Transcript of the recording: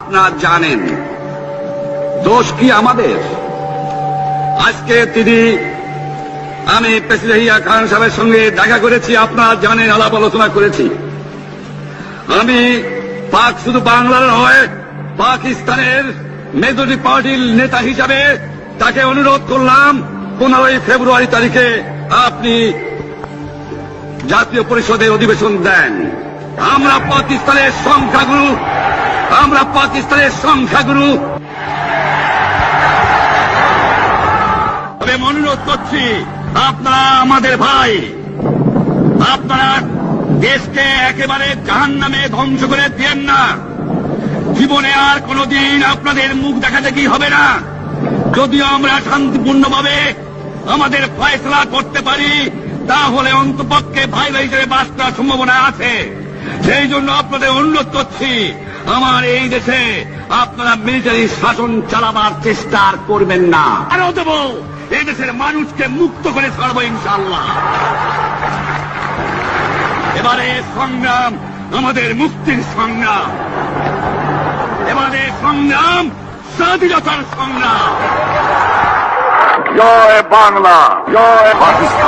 আপনারা জানেন। দোষ কি আমাদের? আজকে আমি প্রেসিডেন্ট ইয়াহিয়া খান সাহেবের সঙ্গে দেখা করেছি, আপনারা জানেন, আলাপ আলোচনা করেছি। আমি শুধু বাংলার নয়, পাকিস্তানের মেজরিটি পার্টির নেতা হিসাবে তাকে অনুরোধ করলাম 15 ফেব্রুয়ারি তারিখে আপনি জাতীয় পরিষদে অধিবেশন দেন। আমরা পাকিস্তানের সংখ্যাগুরু তবে অনুরোধ করছি, আপনারা আমাদের ভাই, আপনারা দেশকে একেবারে জাহান্নামে ধ্বংস করে দিয়েন না। জীবনে আর কোনদিন আপনাদের মুখ দেখা দেখি হবে না। যদিও আমরা শান্তিপূর্ণভাবে আমাদের ফয়সলা করতে পারি, তাহলে অন্তপক্ষে ভাই ভাই হিসেবে বাস করার সম্ভাবনা আছে। সেই জন্য আপনাদের অনুরোধ করছি, আমার এই দেশে আপনারা মিলিটারি শাসন চালাবার চেষ্টা করবেন না। আরো দেব, এই দেশের মানুষকে মুক্ত করে ছাড়বো ইনশাআল্লাহ। এবারে সংগ্রাম আমাদের মুক্তির সংগ্রাম, এবারে সংগ্রাম স্বাধীনতার সংগ্রাম। জয় বাংলা, জয় পাকিস্তান।